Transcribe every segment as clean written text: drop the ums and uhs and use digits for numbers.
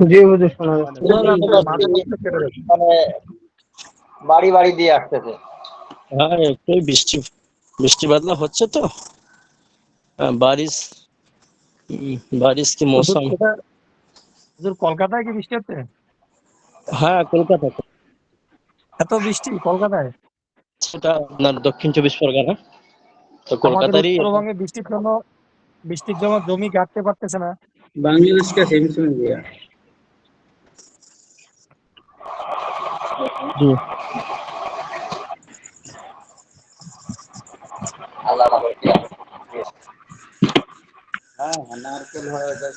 জি হুজুর, শোনা যাচ্ছে। মানে বাড়ি বাড়ি দিয়ে আসতেছে। হ্যাঁ, একটু বৃষ্টি বৃষ্টি বাদলা হচ্ছে তো। বারিশ বারিশ কি মৌসুম। হুজুর কলকাতায় কি বৃষ্টি হচ্ছে? হ্যাঁ, কলকাতা। এত বৃষ্টি কলকাতায়? সেটা আপনার দক্ষিণ 24 পরগনা, তো আমাদের কলকাতারই। উত্তরবঙ্গে বৃষ্টির জন্য জমি কাটতে পারতেছে না। बांग्लादेश का सेम सुन गया। জি।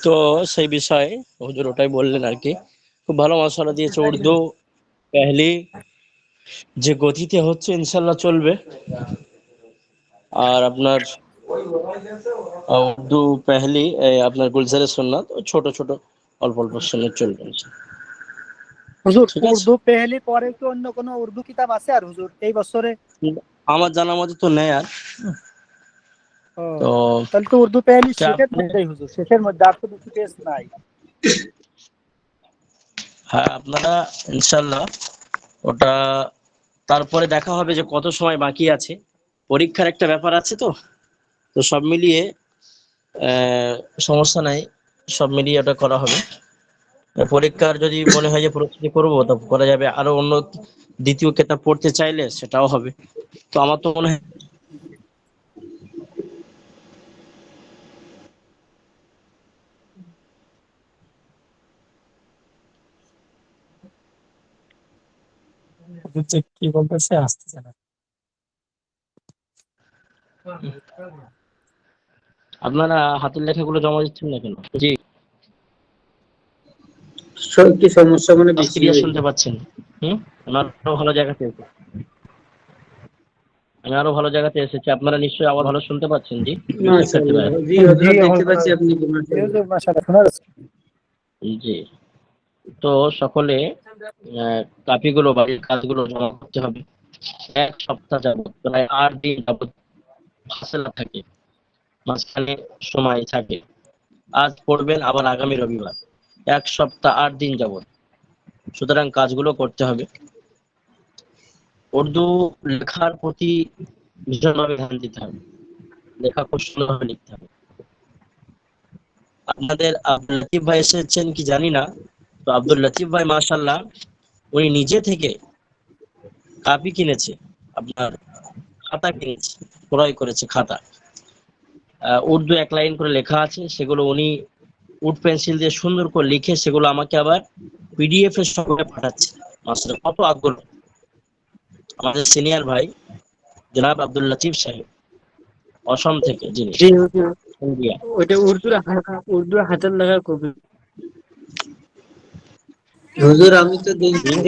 তো সেই বিষয়ে হুজুর ওটাই বললেন আর কি। খুব ভালো মশলা দিয়েছে। উর্দু পেহলি যে গতিতে হচ্ছে ইনশাল্লাহ চলবে। আর আপনার উর্দু পেহলি আপনার গুলজারে সুন্নাত ছোট ছোট অল্প অল্প সুন্নাত চলবে। হুজুর ঠিক আছে, উর্দু পেহলি পরে কি অন্য কোনো উর্দু কিতাব আছে আর হুজুর এই বছরে? আমার জানা মতে তো নেই আর। তো তাহলে তো উর্দু পেহলি তা শেষের মধ্যে হুজুর, শেষের মধ্যে, আর তো বেশি পেজ নাই। হ্যাঁ, আপনারা ইনশাল্লাহ ওটা তারপরে দেখা হবে যে কত সময় বাকি আছে। পরীক্ষার একটা ব্যাপার আছে, তো তো সব মিলিয়ে সমস্যা নাই, সব মিলিয়ে ওটা করা হবে। পরীক্ষার যদি মনে হয় যে প্রস্তুতি করবো, তা করা যাবে। আরো অন্য দ্বিতীয় কিতাব পড়তে চাইলে সেটাও হবে। তো আমার তো মনে হয় কি বলতেছে আসতেছে না। আপনারা হাতের লেখাগুলো জমা দিচ্ছেন না কেন? জি, কি সমস্যা মানে বেশি ক্লিয়ার হয়ে শুনতে পাচ্ছেন? আমি আরো ভালো জায়গাতে এসেছি। আপনারা নিশ্চয়ই আবার ভালো শুনতে পাচ্ছেন? জি, শিক্ষার্থী ভাই। মাশাআল্লাহ। জি হযরত, দেখতে পাচ্ছি আপনি কি হুজুর মাশাআল্লাহ। মাশাআল্লাহ শোনা যাচ্ছে। জি, তো সকলে কাপিগুলো বা কাজগুলো জমা করতে হবে। এক সপ্তাহ যাবত, প্রায় 8 দিন যাবত ফাসলা থাকে, মাঝখানে সময় থাকে। আজ পড়বেন, আবার আগামী রবিবার। 1 সপ্তাহ 8 দিন যাবত। সুতরাং কাজগুলো করতে হবে। উর্দু লেখার প্রতি ভীষণভাবে ধ্যান দিতে হবে। লেখা খুব সুন্দরভাবে লিখতে হবে। আপনাদের আব্দুল লতিফ ভাই এসেছেন কি জানি না। তো আব্দুল লতিফ ভাই মাশাআল্লাহ উনি নিজে থেকে কাপি কিনেছে, আপনার খাতা কিনেছে, ক্রয় করেছে খাতা। উর্দু 1 লাইন করে লেখা আছে, সেগুলো উনি উড পেন্সিল দিয়ে সুন্দর করে লিখে সেগুলো আমাকে আবার পিডিএফ এর সঙ্গে পাঠাচ্ছে। মাশাআল্লাহ, কত আগ্রহ আমাদের সিনিয়র ভাই জনাব আব্দুল লতিফ সাহেব, অসম থেকে যিনি। জি হুজুর, ইন্ডিয়া। ওটা উর্দু হাতের লেখা কপি। হুজুর আমি তো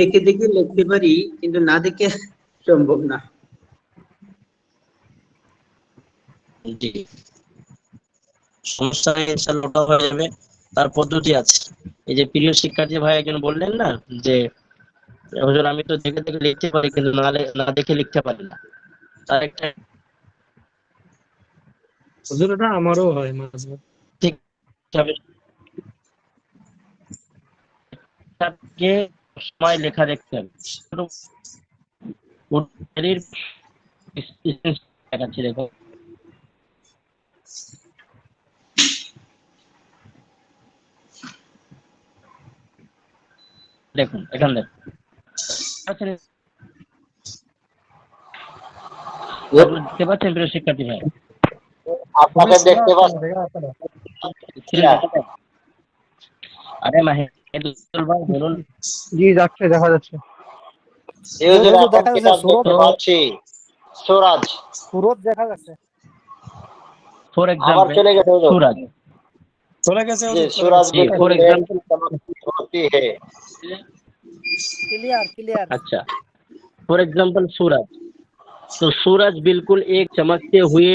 দেখে দেখে লিখতে পারি, কিন্তু না দেখে সম্ভব না। জি, সমস্যা নেই, ইনশাআল্লাহ ওটা হয়ে যাবে। তার পদ্ধতি আছে। এই যে প্রিয় শিক্ষার্থী ভাই একজন বললেন না যে হুজুর আমি তো দেখে দেখে লিখতে পারি, কিন্তু না দেখে লিখতে পারি না। তার একটা হুজুর এটা আমারও হয় মাঝে। ঠিক ভাবে কে সময় লেখা দেখতে হবে। শরীর দেখাচ্ছি, দেখো দেখুন এখান দেখতে পাচ্ছেন প্রিয় শিক্ষার্থী ভাই? আপনাকে দেখতে পাচ্ছি। আরে মাহিদুল ভাই বলুন। জি যাচ্ছে, দেখা যাচ্ছে। এই যে হুজুর এখন দেখা যাচ্ছে কিতাব দেখতে পাচ্ছি, সুরাজ। সুরত দেখা যাচ্ছে। ফর আবার এক্সাম্পল চলে গেছে হুজুর। সুরাজ। চলে গেছে जी হুজুর, চলে सूरज গেছে। জি, बिल्कुल ফর एक एग्जाम्पल। चमकती होती है। ক্লিয়ার। अच्छा, फॉर एग्जाम्पल सूरज। तो सूरज बिल्कुल एक चमकते हुए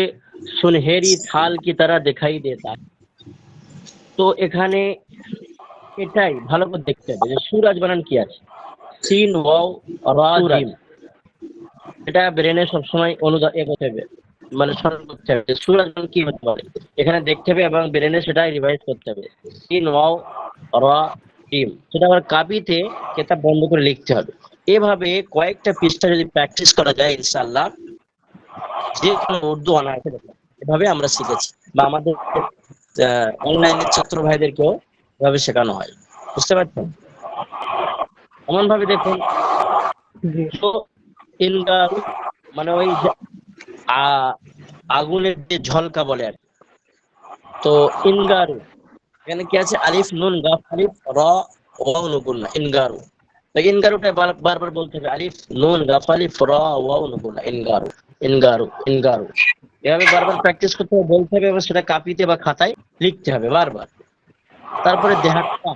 सुनहरी थाल की तरह दिखाई देता है। তো এখানে এটাই ভালো করে দেখতে হবে যে সুরাজ বানান কি আছে। সিন ওয়াও রা জিম, এটা ব্রেনে সবসময় অনুদান এগোতে হবে, মানে স্মরণ করতে হবে যে সুরাজ বানান কি হতে পারে। এখানে দেখতে হবে এবং ব্রেনে সেটা রিভাইজ করতে হবে। সিন ওয়াও রা সেটা আবার কাপিতে কেতাব বন্ধ করে লিখতে হবে। এভাবে কয়েকটা পৃষ্ঠা যদি প্র্যাকটিস করা যায় ইনশাআল্লাহ যে কোনো উর্দু অনায়াসে লেখা যায়। এভাবে আমরা শিখেছি বা আমাদের অনলাইনের ছাত্র ভাইদেরকেও এভাবে শেখানো হয়। বুঝতে পারছেন? এমন ভাবে দেখুন জি তো ইনগারু মানে ওই যে আগুনের যে ঝলকা বলে আর কি। তো ইনগারু এখানে কি আছে? আলিফ নুন গাফ আলিফ র ওয়াও নুন গুন্না ইনগারু। তো ইনগারুটা বারবার বলতে হবে, আলিফ নুন গাফ আলিফ র ওয়াও নুন গুন্না ইনগারু ইনগারু ইনগারু। এভাবে বারবার প্র্যাকটিস করতে হবে, বলতে হবে এবং সেটা কাপিতে বা খাতায় লিখতে হবে বারবার। তারপরে দেহাত্তা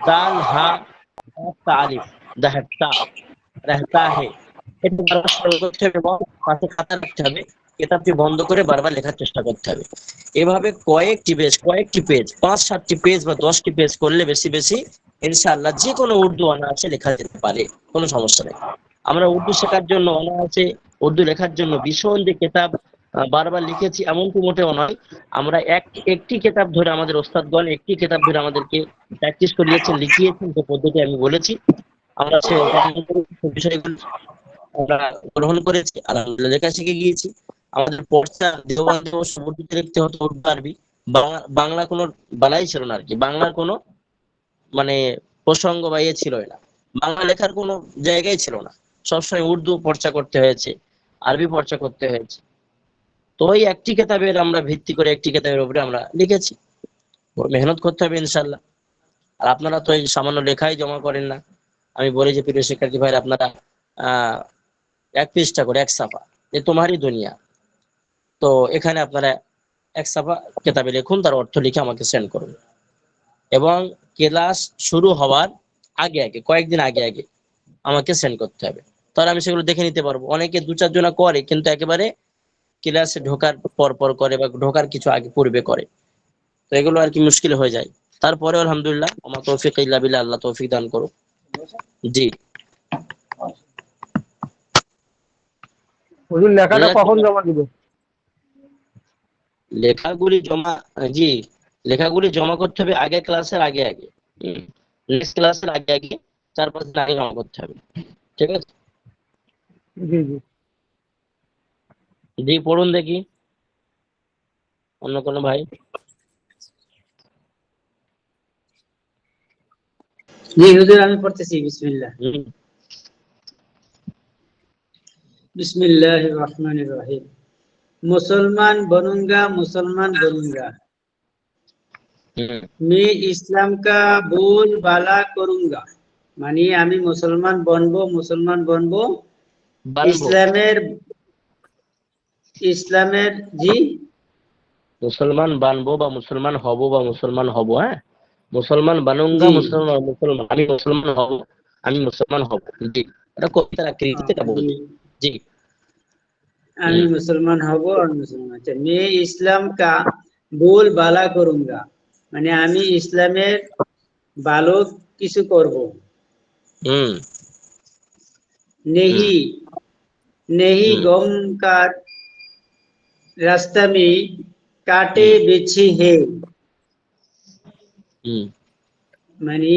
দাল হা তা আলিফ দেহাত্তা রেহতা হে, এটা বারবার স্মরণ করতে হবে এবং পাশে খাতা রাখতে হবে। কেতাবটি বন্ধ করে বারবার লেখার চেষ্টা করতে হবে। এভাবে কয়েকটি পেজ 5-7টি পেজ বা 10টি পেজ করলে বেশি বেশি ইনশাআল্লাহ যে কোনো উর্দু অনায়াসে লেখা যেতে পারে, কোনো সমস্যা নেই। আমরা উর্দু শেখার জন্য অনায়াসে উর্দু লেখার জন্য ভীষণ যে কেতাব বারবার লিখেছি এমনটি মোটেও নয়। আমরা একটি কেতাব ধরে আমাদের ওস্তাদগণ একটি কেতাব ধরে আমাদেরকে প্র্যাকটিস করিয়েছেন, লিখিয়েছেন, যে পদ্ধতি আমি বলেছি আমরা সে বিষয়গুলো আমরা গ্রহণ করেছি, আলহামদুলিল্লাহ লেখা শিখে গিয়েছি। আমাদের পড়তে দেওবন্দি উর্দুতে লিখতে হতো, উর্দু আরবি। বাংলা কোনো বালাই ছিল না আর কি, বাংলার কোনো মানে প্রসঙ্গ বা ইয়ে ছিল না, বাংলা লেখার কোনো জায়গায় ছিল না। সবসময় উর্দু চর্চা করতে হয়েছে, আরবি চর্চা করতে হয়েছে। তো ওই একটি কেতাবের আমরা ভিত্তি করে একটি কেতাবের উপরে আমরা লিখেছি। মেহনত করতে হবে ইনশাল্লাহ। আর আপনারা তো এই সামান্য লেখাই জমা করেন না। আমি বলি যে প্রিয় শিক্ষার্থী ভাইরা, আপনারা 1 পৃষ্ঠা করে 1 সাফা যে তোমারই দুনিয়া, তো এখানে আপনারা 1 সাফা কেতাবে লিখুন, তার অর্থ লিখে আমাকে সেন্ড করুন। এবং ক্লাস শুরু হওয়ার আগে আগে কয়েকদিন আগে আগে আমাকে সেন্ড করতে হবে, তাহলে আমি সেগুলো দেখে নিতে পারবো। অনেকে 2-4 জনা করে কিন্তু একেবারে ক্লাসে ঢোকার পর করে বা ঢোকার কিছু আগে পূর্বে করে, তো এগুলো আর কি মুশকিল হয়ে যায়। তারপরে আলহামদুলিল্লাহ আমার তৌফিক ইল্লা বিল্লাহ, আল্লাহ তৌফিক দান করুক। জি হুজুর লেখাটা বোঝা কখন যাচ্ছে? জমা দিবে? লেখাগুলি জমা, জি লেখাগুলি জমা করতে হবে আগে ক্লাসের আগে আগে, নেক্সট ক্লাসের আগে আগে 4-5 দিন আগে জমা করতে হবে। ঠিক আছে? জি জি জি পড়ুন দেখি অন্য কোনো ভাই। জি হুজুর, আমি পড়তেছি। বিসমিল্লাহ। হুম, बिस्मिल्लाहिर रहमानिर रहीम। मुसलमान बनूंगा, मुसलमान बनूंगा। হুম, मैं इस्लाम का बोलबाला करूंगा। মানে আমি মুসলমান বনবো, মুসলমান বনবো। বানবো। ইসলামের ইসলামের জি মুসলমান বানবো বা মুসলমান হব বা মুসলমান হব, হ্যাঁ মুসলমান বানুঙ্গা, জি মুসলমান আমি মুসলমান হব, আমি মুসলমান হব। জি এটা কবিতার আকৃতিতে এটা বলছে। জি আমি হুম মুসলমান হব আর মুসলমান। আচ্ছা, मैं इस्लाम का बोलबाला करूंगा মানে আমি ইসলামের ভালো কিছু করব। হুম হুম नहीं नहीं হুম गम का रास्ता में कांटे হুম बिछे हैं। হুম মানে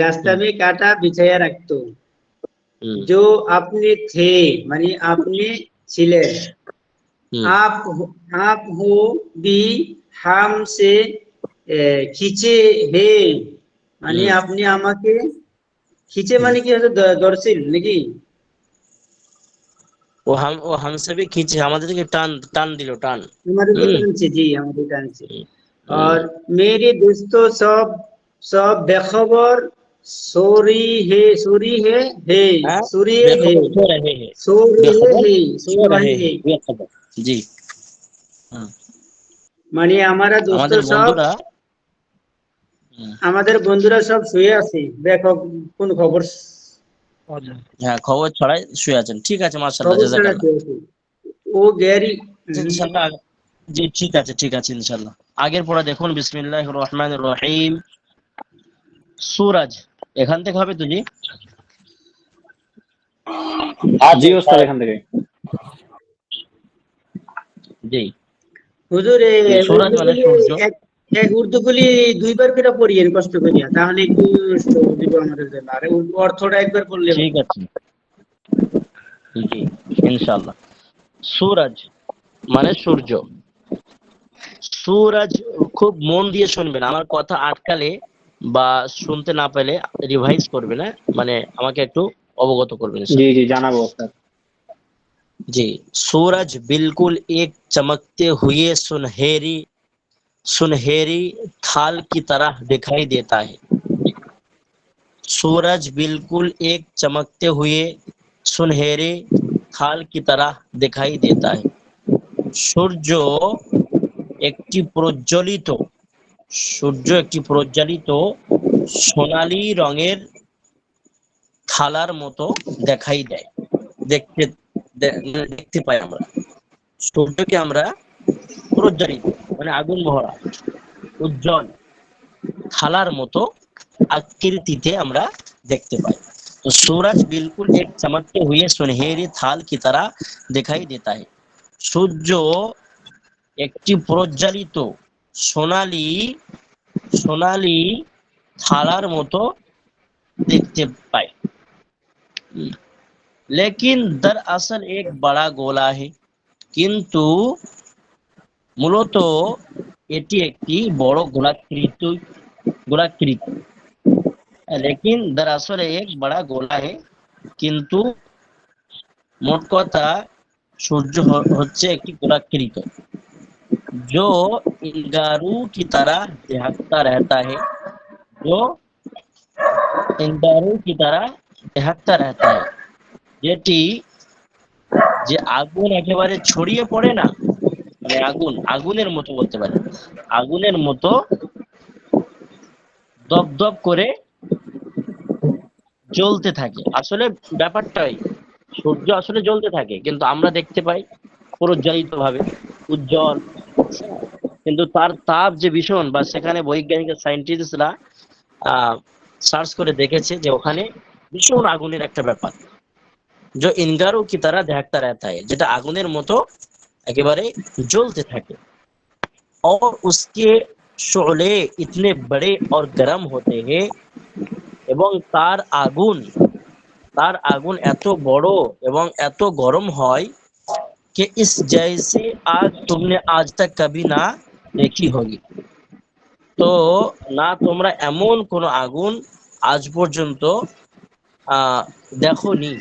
রাস্তা হুম में कांटा बिछाया रखतो। হুম जो अपने थे মানে আপনি ছিলেন। হুম आप हो भी हमसे खींचे हैं মানে হুম আপনি আমাকে খিচে হুম। মানে কি হচ্ছে ধরছিল নাকি? ও হামসে भी खींचे, আমাদেরকে টান টান দিল টান। আমাদেরকে হুম টানছে, জি আমাদের টানছে। হুম হুম। और मेरे दोस्तों सब सब बेखबर है हाँ सूरी है बेखबर सो रहे हैं, सो बेखबर रहे सो सो रहे रहे हैं हैं बेखबर। জি হুম। মানে हमारा दोस्त আমাদের सब বন্ধুরা হুম, আমাদের বন্ধুরা সব শুয়ে আছে। দেখো কোন খবর, হ্যাঁ খবর ছড়াই শুয়ে আছেন, ঠিক আছে মাশাআল্লাহ খবর ছাড়া জাযাকাল্লাহ। শুয়ে আছে। ও গ্যারি ইনশাআল্লাহ জি ঠিক আছে ঠিক আছে ইনশাআল্লাহ। আগের পড়া দেখুন, বিসমিল্লাহির রহমানির রহিম। সূরাজ এখান থেকে হবে তো জি? জি ওস্তাদ এখান থেকে। জি হুজুর সূরাজ মানে সূর্য। এই উর্দুগুলি দুইবার করে পড়িয়েন কষ্ট করিয়া, তাহলে একটু সহজ দিব আমাদের জন্য। আরে অর্থটা একবার পড়লে ঠিক আছে, জি ইনশাআল্লাহ। সূরজ মানে সূর্য। সূরজ, খুব মন দিয়ে শুনবেন, আমার কথা আটকালে বা শুনতে না পেলে রিভাইজ করবেন, হ্যাঁ? মানে আমাকে একটু অবগত করবেন। জি জি জানাবো স্যার। जी, सूरज बिल्कुल एक चमकते हुए सुनहरी सुनहरी थाल की तरह दिखाई देता है। सूरज बिल्कुल एक चमकते हुए सुनहरे थाल की तरह दिखाई देता है। সূর্য একটি প্রজ্বলিত সোনালী রঙের থালার মতো দেখাই দেয়। দেখতে পাই আমরা সূর্যকে, আমরা প্রজ্বলিত মানে আগুন ভরা উজ্জ্বল থালার মতো আকৃতিতে আমরা দেখতে পাই। তো सूरज बिल्कुल एक चमकते हुए सुनहरी थाल की तरह दिखाई देता है। সূর্য একটি প্রজ্বলিত সোনালী থালার মতো দেখতে পাই। लेकिन दरअसल एक बड़ा गोला है, কিন্তু মূলত এটি একটি বড় গোলাকৃতি। लेकिन दरअसल एक बड़ा गोला है, কিন্তু মোট কথা সূর্য হচ্ছে একটি গোলাকৃতি, जो इंगारू की तरह दहकता रहता है, जो इंगारू की तरह दहकता रहता है, যেটি যে আগুন একেবারে ছড়িয়ে পড়ে না, মানে আগুনের মতো বলতে পারে, আগুনের মতো দপদপ করে জ্বলতে থাকে। আসলে ব্যাপারটাই, সূর্য আসলে জ্বলতে থাকে, কিন্তু আমরা দেখতে পাই প্রজ্বলিত ভাবে উজ্জ্বল, কিন্তু তার তাপ যে ভীষণ, বা সেখানে বৈজ্ঞানিক সায়েন্টিস্টরা সার্চ করে দেখেছে যে ওখানে ভীষণ আগুনের একটা ব্যাপার, जो इंगारों की तरह दहकता रहता है, যেটা আগুনের মতো একেবারে জ্বলতে থাকে। और उसके शोले इतने बड़े और गर्म होते हैं, এবং তার আগুন এত বড় এবং এত গরম হয় कि इस जैसे आग तुमने आज तक कभी ना देखी होगी। তো না তোমরা এমন কোন আগুন আজ পর্যন্ত দেখোনি।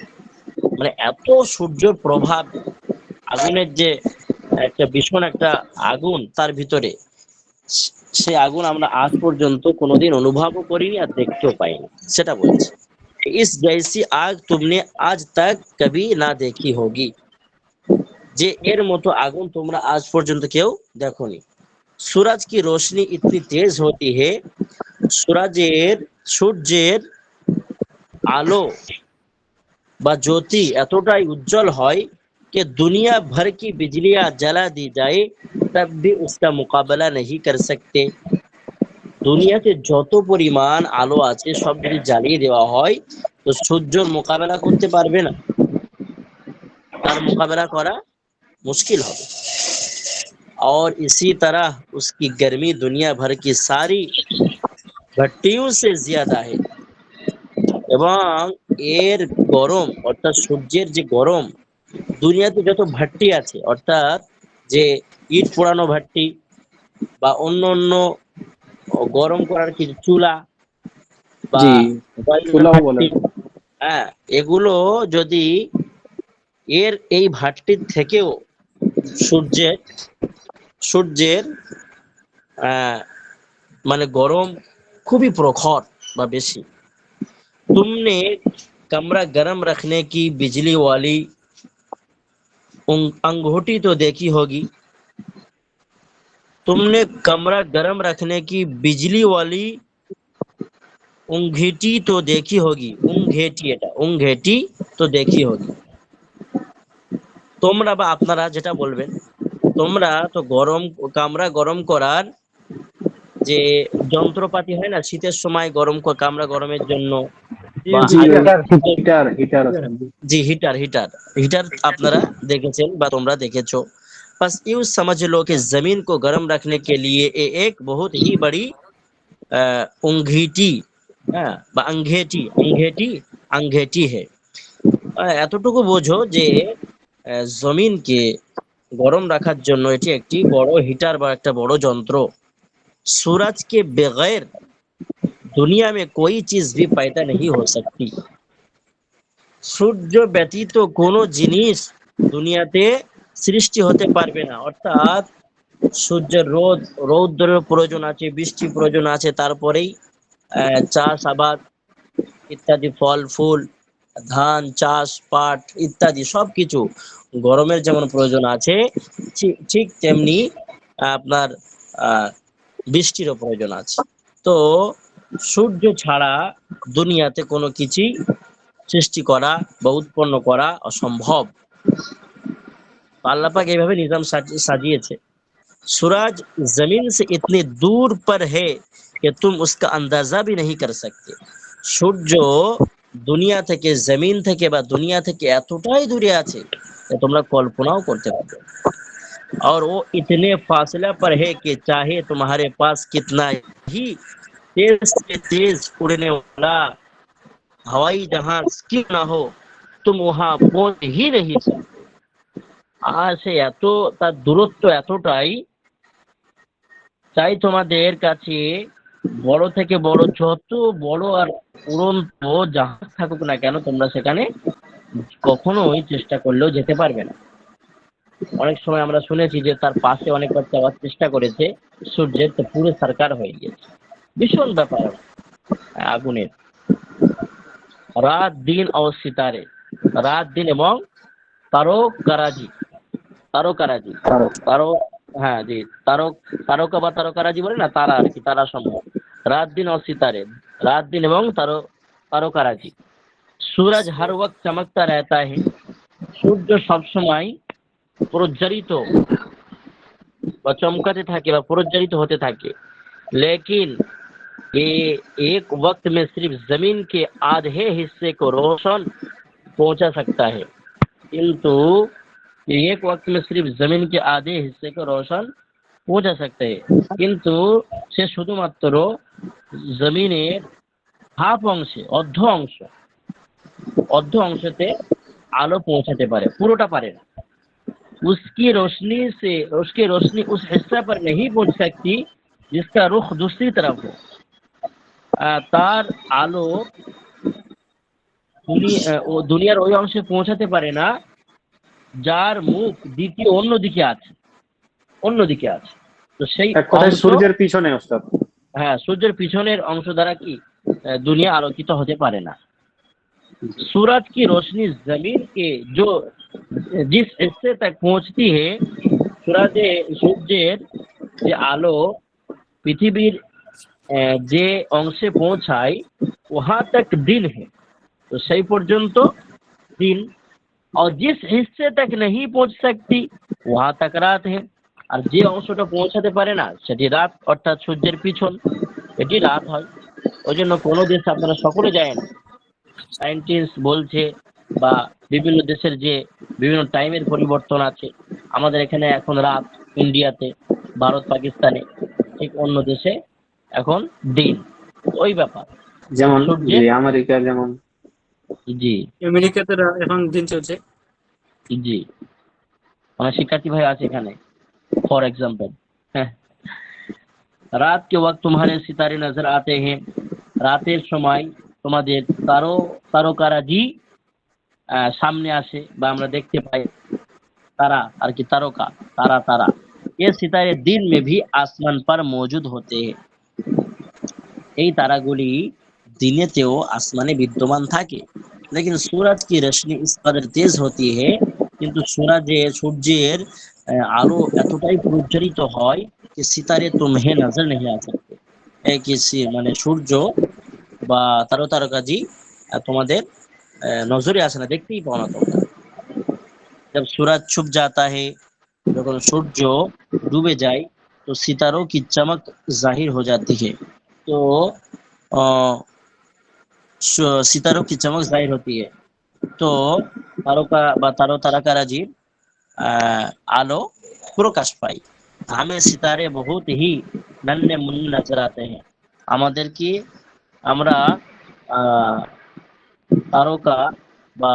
মানে এত সূর্যের প্রভাব, আগুনের যে একটা ভীষণ একটা আগুন তার ভিতরে, সে আগুন আমরা আজ পর্যন্ত কোনোদিন অনুভবও করিনি আর দেখতেও পাইনি, সেটা বলছে। इस जैसी आग तुमने आज तक कभी ना देखी होगी, যে এর মতো আগুন তোমরা আজ পর্যন্ত কেউ দেখোনি। सूरज की रोशनी इतनी तेज होती है, সূর্যের আলো বা জ্যোতি এতটাই উজ্জ্বল হয় कि दुनिया भर की बिजलियां जला दी जाए तब भी उसका मुकाबला नहीं कर सकते। দুনিয়াতে যত পরিমাণ আলো আছে সব যদি জ্বালিয়ে দেওয়া হয় তো সূর্যের মোকাবেলা করতে পারবে না, তার মোকাবেলা করা মুশকিল হবে। और इसी तरह उसकी गर्मी दुनिया भर की सारी भट्टियों से ज्यादा है, এবং এর গরম অর্থাৎ সূর্যের যে গরম, দুনিয়াতে যত ভাট্টি আছে অর্থাৎ যে ইট পোড়ানো ভাট্টি বা অন্য অন্য গরম করার কিছু চুলা বা ভাট্টি, হ্যাঁ, এগুলো যদি এই ভাট্টির থেকেও সূর্যের মানে গরম খুবই প্রখর বা বেশি। तुमने कमरा गर्म रखने की बिजली वाली अंगूठी तो देखी होगी, तुमने कमरा गर्म रखने की बिजली वाली अंगूठी तो देखी होगी, अंगूठी तो देखी होगी। তোমরা বা আপনারা যেটা বলবেন, তোমরা তো কামরা গরম করার যে যন্ত্রপাতি হয় না, শীতের সময় কামরা গরমের জন্য জি হিটার আপনারা দেখেছেন বা তোমরা দেখেছো। बस यूं समझ लो कि जमीन को गर्म रखने के लिए ये एक बहुत ही बड़ी अंगीठी, হ্যাঁ বা अंगेठी अंगेठी अंगेठी है। এতটুকু বোঝো যে জমিনকে গরম রাখার জন্য এটি একটি বড় হিটার বা একটা বড় যন্ত্র। सूरज के बगैर दुनिया में कोई चीज भी पैदा नहीं हो सकती। সূর্য ব্যতীত কোনো জিনিস দুনিয়াতে সৃষ্টি হতে পারবে না। অর্থাৎ সূর্যের রৌদ্রের প্রয়োজন আছে, বৃষ্টি প্রয়োজন আছে, তারপরেই চাষাবাদ ইত্যাদি, ফল ফুল, ধান চাষ, পাট ইত্যাদি সবকিছু গরমের যেমন প্রয়োজন আছে, ঠিক তেমনি আপনার বৃষ্টিরও প্রয়োজন আছে। তো সূর্য ছাড়া দুনিয়াতে কোনো কিছুই সৃষ্টি করা বা উৎপন্ন করা অসম্ভব। আল্লাহ পাক এইভাবে নিজাম সাজিয়েছে। सूरज जमीन से इतने दूर पर है कि तुम उसका अंदाजा भी नहीं कर सकते। সূর্য দুনিয়া থেকে, জমিন থেকে বা দুনিয়া থেকে এতটাই দূরে আছে যে তোমরা কল্পনাও করতে পারবে না। और वो इतने फासला पर है कि चाहे तुम्हारे पास कितना ही तेज से तेज उड़ने वाला हवाई जहाज क्यों ना हो, तुम वहां पहुंच ही नहीं सकते। আর সে এত, তার দূরত্ব এতটাই, চাই তোমাদের কাছে বড় থেকে বড়, যত বড় আর উড়ন্ত জাহাজ থাকুক না কেন, তোমরা সেখানে কখনোই চেষ্টা করলেও যেতে পারবে না। অনেক সময় আমরা শুনেছি যে তার পাশে অনেকবার যাওয়ার চেষ্টা করেছে সূর্যের, তো পুরো সরকার হয়ে গিয়েছে। ভীষণ ব্যাপার আগুনের। রাত দিন ও সিতারে, রাত দিন এবং তারকারাজি, তারকারাজি, তারো, হ্যাঁ জি, তারকা বা তারকারাজি বলে না, তারা আর কি, তারা সমূহ। রাত দিন ও সিতারে, রাত দিন এবং তারকারাজি। सूरज हर वक्त चमकता रहता है, সূর্য সবসময় প্রজ্বলিত বা চমকাতে থাকে বা প্রজ্বলিত হতে থাকে। लेकिन ये एक वक्त में सिर्फ जमीन के आधे हिस्से को रोशन पहुंचा सकता है, किंतु एक वक्त में सिर्फ जमीन के आधे हिस्से को रोशन পৌঁছা सकते हैं, কিন্তু সে শুধুমাত্র জমিনের হাফ অংশে, অর্ধ অংশতে আলো পৌঁছাতে পারে, পুরোটা পারে না। उसकी रोशनी उस हिस्सा पर नहीं पहुंच सकती जिसका रुख दूसरी तरफ हो। তার আলো দুনিয়ার ওই অংশে পৌঁছাতে পারে না যার মুখ দ্বিতীয় অন্যদিকে আছে। তো সেই সূর্যের পিছনে ওস্তাদ, হ্যাঁ, সূর্যের পিছনের অংশ দ্বারা কি দুনিয়া আলোকিত হতে পারে না। सूरज की रोशनी जमीन के जो जिस हिस्से तक पहुंचती है, সূর্যের যে আলো পৃথিবীর যে অংশে পৌঁছায়, वहां तक दिन है, तो সেই পর্যন্ত দিন। और जिस हिस्से तक नहीं पहुंच सकती वहां तक रात है, আর যে অংশটা পৌঁছাতে পারে না সেটি রাত, অর্থাৎ সূর্যের পিছন, এটি রাত হয়। ওই জন্য কোনো দেশে আপনারা সকলে যায় না, সায়েন্টিস্ট বলছে বা বিভিন্ন দেশের যে বিভিন্ন টাইমের পরিবর্তন আছে, আমাদের এখানে এখন রাত, ইন্ডিয়াতে, ভারত পাকিস্তানে, ঠিক অন্য দেশে এখন দিন। ওই ব্যাপার যেমন আমেরিকা, যেমন জি আমেরিকাতে এখন দিন চলছে। জি, আমার শিক্ষার্থী ভাই আছে এখানে, फॉर एग्जाम्पल। রাত के वक्त तुम्हारे सितारे नजर आते हैं, রাতের সময় তোমাদের তারকারাজি সামনে আসে বা আমরা দেখতে পাই, তারা আর কি, তারকা, তারা। ये सितारे दिन में भी आसमान पर मौजूद होते हैं, এই তারাগুলি দিনেতেও আসমানে বিদ্যমান থাকে। लेकिन सूरज की रोशनी इस कदर तेज होती है, কিন্তু সূর্যের আলো এতটাই প্রজ্বলিত হয় যে সিতারে তুমহে নজর नहीं आ सकते, মানে সূর্য বা তারকাজি তোমাদের নজরে আসে না, দেখতেই পাও না তোমরা। जब सूरज छुप जाता है, যখন সূর্য ডুবে যায়, তো সিতারোं की चमक जाहिर हो जाती है, तो सितारों की चमक जाहिर होती है, तो तारोका বা তারকারাজি আলো প্রকাশ পাই। हमें सितारे बहुत ही नन्हे मुन्ने नजर आते हैं। আমাদের কি আমরা আহ তারকা বা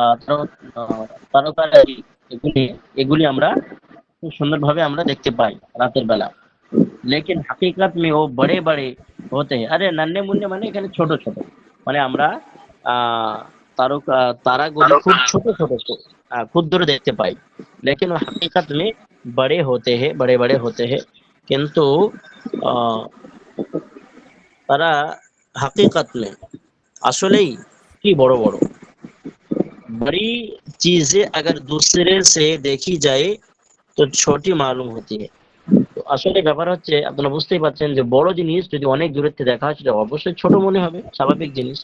তারকারাজি এগুলি এগুলি আমরা খুব সুন্দরভাবে আমরা দেখতে পাই রাতের বেলা। लेकिन हकीकत में वो बड़े बड़े होते हैं। আরে নন্নে মুন্নে মানে এখানে ছোট ছোট, মানে আমরা আহ তারকা তারাগুলি খুব ছোট ছোট ক্ষুদ্র দেখতে পাই। लेकिन वो हकीकत में बड़े होते हैं, बड़े बड़े होते हैं। কিন্তু আহ তারা हकीकत में আসলেই কি বড় বড়। बड़ी चीजें अगर दूसरे से देखी जाए তো ছোটি মালুম হতি है। তো আসলে ব্যাপার হচ্ছে আপনারা বুঝতেই পারছেন যে বড় জিনিস যদি অনেক দূরের থেকে দেখা হয় সেটা অবশ্যই ছোট মনে হবে, স্বাভাবিক জিনিস।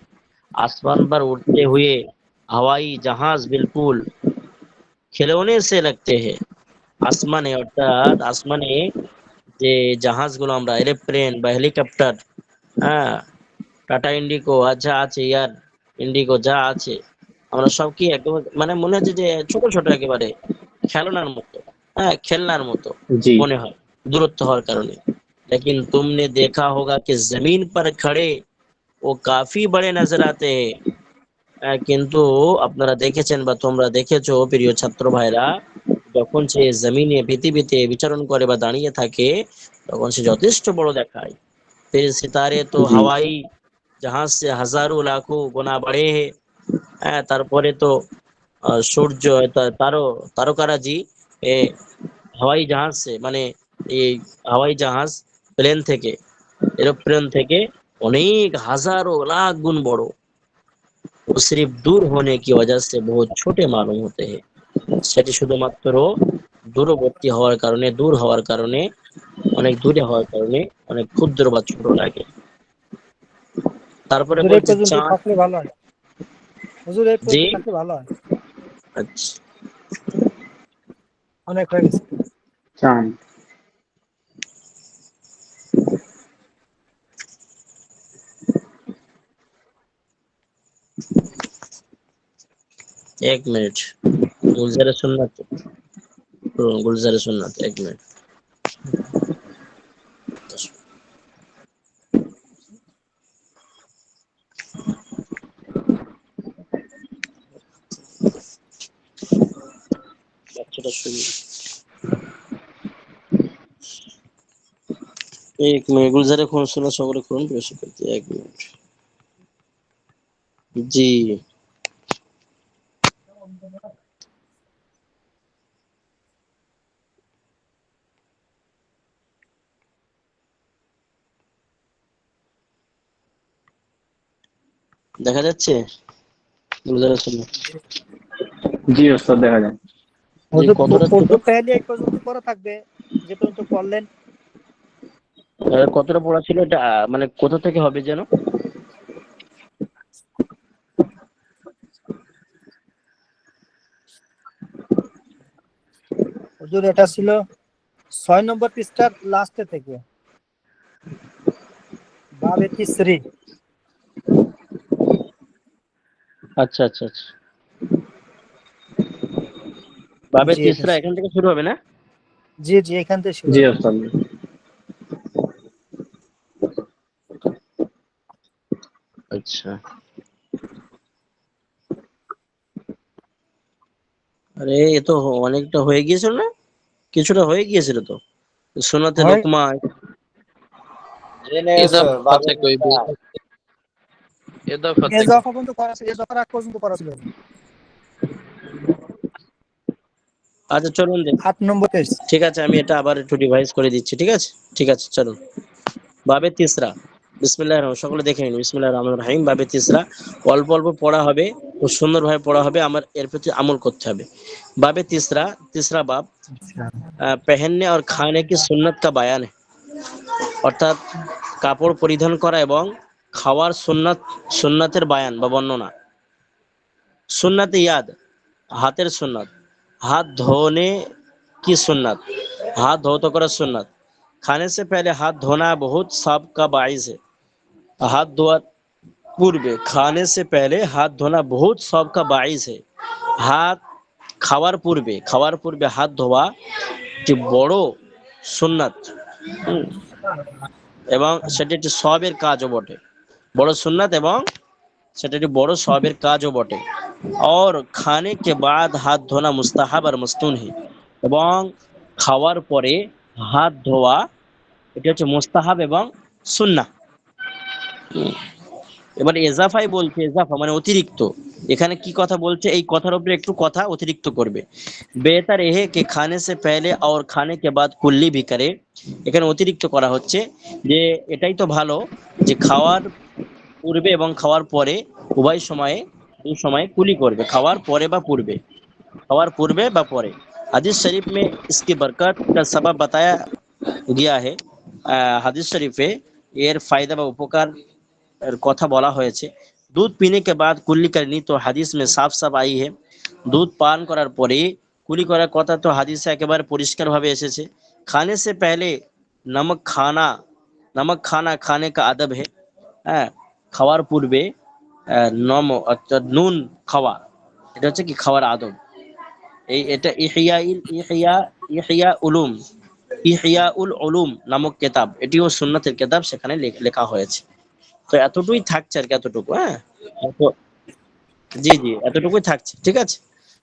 আসমান पर उड़ते हुए हवाई जहाज बिल्कुल खिलौने से लगते हैं। আসমানে অর্থাৎ আসমানে যে জাহাজগুলো আমরা এরোপ্লেন বা হেলিকপ্টার, হ্যাঁ, টাটা ইন্ডিগো যা আছে, এয়ার ইন্ডিগো যা আছে, আমরা সব কি একদম মানে মনে হচ্ছে যে ছোট ছোট একেবারে খেলনার মতো, হ্যাঁ খেলনার মতো জি মনে হয় দূরত্ব হওয়ার কারণে। लेकिन तुमने देखा होगा कि जमीन पर खड़े वो काफी बड़े नजर आते हैं। কিন্তু আপনারা দেখেছেন বা তোমরা দেখেছো প্রিয় ছাত্র ভাইরা, যখন সে জমিনে পৃথিবীতে বিচরণ করে বা দাঁড়িয়ে থাকে তখন সে যথেষ্ট বড় দেখায়। फिर सितारे तो জি हवाई जहाज से हजारों लाखों गुना बड़े हैं। হ্যাঁ, তারপরে তো সূর্য তারকারাজি এ হাওয়াই জাহাজ সে মানে এই হাওয়াই জাহাজ প্লেন থেকে এরোপ্লেন থেকে অনেক হাজারো লাখ গুণ বড়। वो सिर्फ दूर होने की वजह से बहुत छोटे मालूम होते हैं। সেটি শুধুমাত্র দূরবর্তী হওয়ার কারণে, দূর হওয়ার কারণে, অনেক দূরে হওয়ার কারণে অনেক ক্ষুদ্র বা ছোট লাগে। তারপরে হুজুর এই বলছে পর্যন্ত চাঁদ। থাকলে ভালো হয়। হুজুর এই জি, পর্যন্ত থাকলে ভালো হয়, আচ্ছা, অনেক হয়ে গেছে। চাঁদ। এক মিনিট। গুলজারে সুন্নাত, গুলজারে সুন্নাত, এক মিনিট। বাচ্চাটা শুনি, এক মিনিট। গুলজারে খুন শোনা সকলে খুন প্রবেশ করতে, এক মিনিট। জি, দেখা যাচ্ছে গুলজারে সুন্নাত। জি ওস্তাদ দেখা যায়। জি, হুজুর কতটা ছিল? উর্দু তাহলে এই পর্যন্ত পড়া থাকবে, যে পর্যন্ত পড়লেন। কতটা পড়া ছিল এটা? মানে কোথা থেকে হবে যেন? হুজুর এটা ছিল 6 নম্বর পৃষ্ঠার লাস্টে থেকে, বাবে তিসরি। আচ্ছা আচ্ছা আচ্ছা, বাবে জি এটা তিসরা এখান থেকে শুরু হবে না? জি জি এখান থেকে শুরু জি হবে। ওস্তাদ। আচ্ছা, আরে এ তো অনেকটা হয়ে গিয়েছিল না? কিছুটা হয়ে গিয়েছিল তো। সুন্নাতে হয় লোকমা। इजाफा कोई भी इजाफा এজফা পর্যন্ত পড়া ছিল, এজফার আগ পর্যন্ত পড়া ছিল। আচ্ছা চলুন দেখ। 8 নম্বর পেজ। ঠিক আছে, আমি এটা আবার একটু রিভাইজ করে দিচ্ছি, ঠিক আছে? ঠিক আছে, চলুন। বাবে তিসরা, বিসমিল্লাহির রহমানির রহিম, সকলে দেখে নিন। বিসমিল্লাহির রহমানির রহিম, বাবে তিসরা। অল্প অল্প পড়া হবে, খুব সুন্দরভাবে পড়া হবে, আমার এর প্রতি আমল করতে হবে। বাবে তিসরা, তিসরা বাব, আচ্ছা पहनने और खाने की सुन्नत का बयान है। অর্থাৎ কাপড় পরিধান করা এবং খাওয়ার সুন্নাতের বায়ান বা বর্ণনা। সুন্নাতে ইয়াদ, হাতের সুন্নাত। हाथ धोने की सुन्नत, हाथ धो करा सुन्नत। खाने से पहले हाथ धोना बहुत सब का बाइस है। हाथ धोआ पूर्वे खाने से पहले हाथ धोना बहुत सब का बाइस है। हाथ খাওয়ার পূর্বে হাত ধোয়া একটি বড় সুন্নাত। হুম, এবং সেটি একটি সওয়াবের কাজও বটে, বড় সুন্নাত এবং সেটা একটি বড় সওয়াবের কাজও বটে। और खाने के बाद हाथ धोना मुस्ताहाब और मस्तून है, এবং খাওয়ার পরে হাত ধোয়া এটা হচ্ছে মুস্তাহাব এবং সুন্নাহ। এবার এজাফাই বলছে, এজাফা মানে অতিরিক্ত। এখানে কি কথা বলছে, এই কথার উপরে একটু কথা অতিরিক্ত করবে। বেহতার এহে কে খানে সে পেহলে और খানে কে বাদ কুল্লি ভি করে, এখানে অতিরিক্ত করা হচ্ছে যে এটাই তো ভালো যে খাওয়ার পূর্বে এবং খাওয়ার পরে উভয় সময়ে, দু সময়ে কুলি করবে, খাওয়ার পরে বা পূর্বে, খাওয়ার পূর্বে বা পরে। হাদিস শরীফ में इसकी बरकत का सबब बताया गया है। হাদিস শরীফে এর ফায়দা বা উপকার এর কথা বলা হয়েছে। दूध पीने के बाद कुल्ली करनी तो হাদিস में साफ साफ आई है। দুধ পান করার পরে কুলি করার কথা তো হাদিসে একেবারে পরিষ্কারভাবে এসেছে। খানে সে পহলে নমক খানা, নমক খানা খানে কা আদব है। হ্যাঁ, খাওয়ার পূর্বে অর্থাৎ নুন খাওয়া, এটা হচ্ছে কি খাওয়ার আদব। এটা ইহইয়া উলুম, ইহইয়া উল উলুম নামক কিতাব, এটিও সুন্নাতের কিতাব, সেখানে লেখা হয়েছে। তো এতটুকুই থাকছে আর কি, এতটুকু। হ্যাঁ, তো- জি জি, এতটুকুই থাকছে, ঠিক আছে।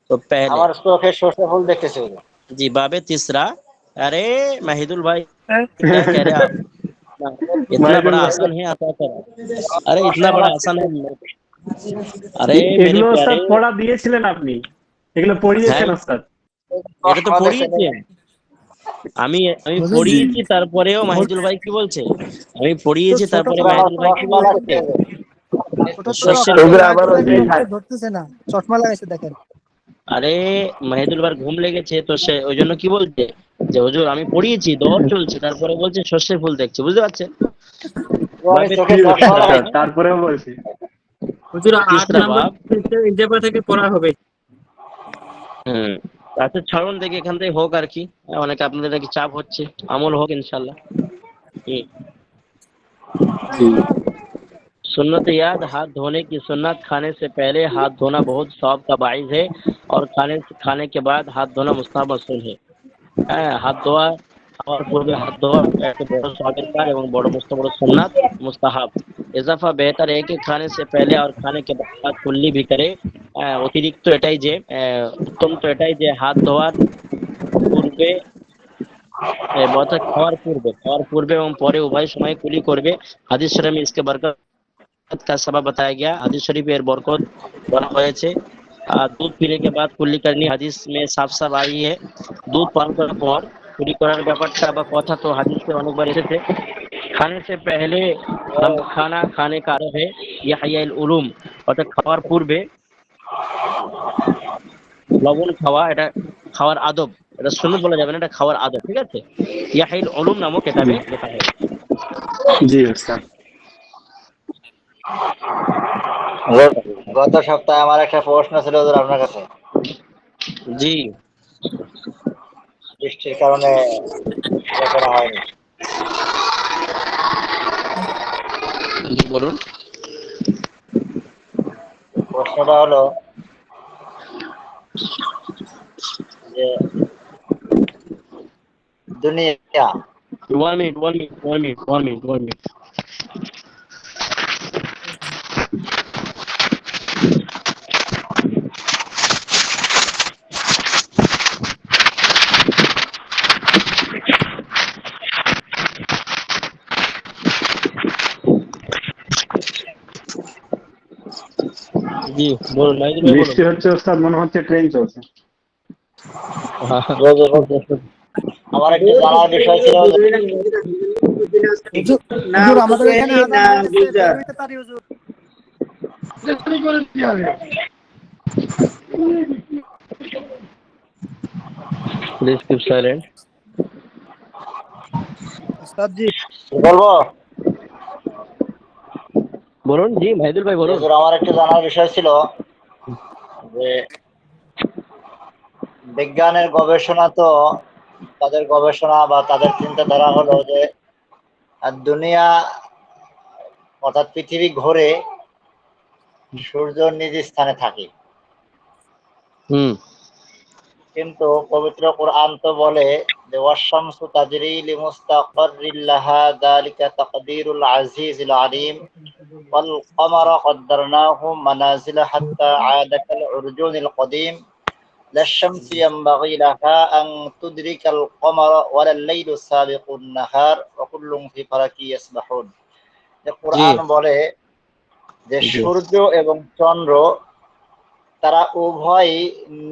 তো পেহলে আমার চোখে সর্ষে ফুল দেখতেছি হুজুর। जी बाबे तीसरा। अरे महिदुल भाई क्या कह रहे हैं आप? इतना মাহিদুল बड़ा ভাই, आसान है आता कर। अरे इतना बड़ा आसान है। अरे मेरे এগুলো प्यारे, ওস্তাদ পড়া দিয়েছিলেন আপনি, এগুলো পড়িয়েছেন হ্যাঁ ওস্তাদ। এটা তো চশমা দেখে পড়িয়েছি নেবেন। আমি আমি হুজুর জি, পড়িয়েছি, তারপরেও মাহিদুল ভাই কি বলছে, আমি তো পড়িয়েছি ছোট তারপরে ছোট আমার মাহিদুল ভাই কি চশমা বলছে, লাগছে হুজুর। ছোট ছোট শস্যের অক্ষর ফুল। লাইট আবার ওই লাগলে যে হচ্ছে ধরতেছে না, চশমা লাগাইছে দেখেন। আরে মাহিদুল ভাই ঘুম লেগেছে তো, সে ওই জন্য কি বলছে যে হুজুর আমি পড়িয়েছি, দৌড় চলছে, তারপরে বলছে শস্যের ফুল দেখছে, বুঝতে পারছেন? আমি বাবে চোখে জি চশমা ওস্তাদ, লাগাইছি। তারপরেও বলছি। হুজুর 8 तीसरा নম্বর बाब। জায়গা থেকে পড়া হবে। হুম, আচ্ছা ছাড়ুন দেখি এখান থেকে হোক আর কি। অনেকে আপনাদের নাকি চাপ হচ্ছে, আমল হোক ইনশাল্লাহ। হুম। জি सुन्नत याद, हाथ धोने की सुन्नत, खाने से पहले हाथ धोना बहुत सवाब का बाइस है, और खाने के बाद हाथ धोना मुस्ताहब व सुन्नत है। হ্যাঁ, হাত ধোয়া, খাওয়ার পূর্বে হাত ধোয়া একটা বড় সওয়াবের কাজ এবং বড় বড় সুন্নাত, মুস্তাহাব। ইজাফা বেহতার है कि खाने से पहले और खाने के बाद कुल्ली भी करे। অতিরিক্ত এটাই যে উত্তম তো এটাই যে হাত ধোয়ার পূর্বে, অর্থাৎ খাওয়ার পূর্বে এবং পরে উভয় সময় কুলি করবে। হাদিস শরীফ में इसके बरकत का सबब बताया गया, হাদিস শরীফে এর বরকত বলা হয়েছে। दूध पीने के बाद कुल्ली करनी হাদিস में साफ साफ आई है। দুধ পান করার পর কুলি করার ব্যাপারটা বা কথা তো হাদিসে অনেকবার এসেছে। খানে সে পেহলে খানা খানে का अर्थ है ইয়াহিয়াল উলুম, অর্থাৎ খাওয়ার পূর্বে লবণ খাওয়া, এটা খাওয়ার আদব, এটা সুন্নত বলা যাবে না, এটা খাওয়ার আদব, ঠিক আছে। ইয়াহিল উলুম নামক কিতাবে লেখা হয়েছে। জি ওস্তাদ। হুজুর, গত সপ্তাহে আমার একটা প্রশ্ন ছিল হুজুর আপনার কাছে। জি বৃষ্টির কারণে ইয়ে করা হয়নি। জি বলুন। প্রশ্নটা হলো যে দুনিয়া 1 minute. জি বলুন মাইদুল ভাই, বলুন। বৃষ্টি হচ্ছে ওস্তাদ, মনে হচ্ছে ট্রেন চলছে। হুজুর, আমার একটু জানার বিষয় ছিল হুজুর। হুজুর না হুজুর আমাদের বুঝে এখানে না আজান হইতেছে, বুঝা। বের হইতে পারি হুজুর? Please keep silent. উস্তাদ জি বলবো বলুন জি মাইদুল ভাই, বলুন। হুজুর, আমার একটু জানার বিষয় ছিল যে বিজ্ঞানের গবেষণা তো, তাদের গবেষণা বা তাদের চিন্তাধারা হলো যে দুনিয়া অর্থাৎ পৃথিবী ঘোরে, সূর্য নিজ স্থানে থাকে। হুম কিন্তু পবিত্র কোরআন তো বলে যে ওয়াশ-শামসু তাজরি লিমুস্তাকাররিল লাহা যালিকা তাকদীরুল আজিজিল আলিম ওয়াল কমারা কদ্দারনাহু মানাজিলা হাত্তা আada কাল উরজুনিল কদিম লাশ-শামসু ইয়ানবাগি লাহা আন তুদরিকাল কমারা ওয়ালাল লাইলু সাবিকুন নাহার ওয়া কুল্লুন ফি ফালাকি ইয়াসবাহুন। যে কোরআন বলে যে জি। সূর্য এবং চন্দ্র তারা উভয়ই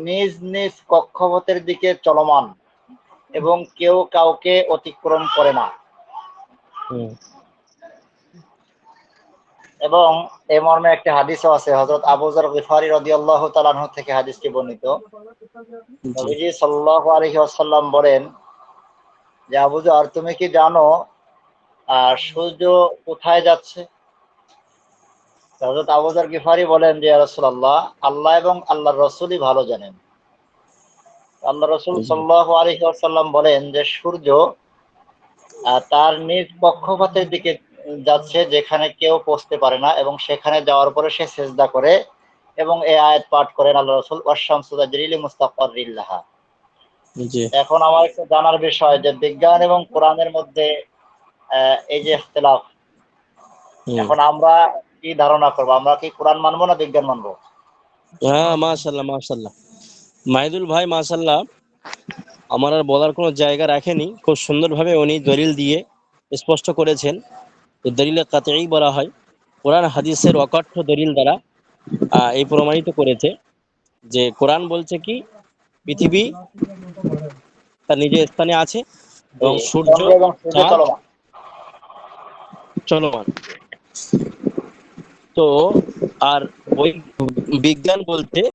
নিজ নিজ কক্ষপথের দিকে চলমান এবং কেউ কাউকে অতিক্রম করে না। হুম, এবং এই মর্মে একটি হাদিসও আছে, হযরত আবু যর গিফারি রাদিয়াল্লাহু তাআলা আনহু থেকে হাদিসটি বর্ণিত। জি, নবীজি সাল্লাল্লাহু আলাইহি ওয়াসাল্লাম বলেন যে আবু যর, তুমি কি জানো সূর্য কোথায় যাচ্ছে? হযরত আবু যর গিফারি বলেন যে ইয়া রাসূলুল্লাহ, আল্লাহ এবং আল্লাহর রাসূলই ভালো জানেন। আল্লাহ রাসূল জি, সাল্লাল্লাহু আলাইহি ওয়াসাল্লাম বলেন যে সূর্য তার নিজ কক্ষপথের দিকে যাচ্ছে যেখানে কেউ পৌঁছতে পারে না, এবং সেখানে যাওয়ার পরে সে সিজদা করে এবং এই আয়াত পাঠ করেন আল্লাহ রাসূল, ওয়াশ-শামসু তাজরি লিমুস্তাকাররিল লাহা। জি, এখন আমার একটু জানার বিষয় যে বিজ্ঞান এবং কোরআনের মধ্যে এই যে ইখতিলাফ, হুম। এখন আমরা কি ধারণা করব? আমরা কি কোরআন মানবো না বিজ্ঞান মানবো? হ্যাঁ, মাশাল্লাহ মাশাল্লাহ, মাহিদুল ভাই মাশাল্লাহ, আমার আর বলার কোনো জায়গা রাখেনি, খুব সুন্দরভাবে উনি দলিল দিয়ে স্পষ্ট করেছেন। এই দলিলে কাতঈ বলা হয়, কোরআন হাদিসের অকথ্য দলিল দ্বারা এই প্রমাণিত করেছে যে কোরআন বলছে কি পৃথিবী তার নিজের স্থানে আছে এবং সূর্য চন্দ্র এবং সূর্য চাঁদ চলমান। চলমান। তো আর বিজ্ঞান বলতে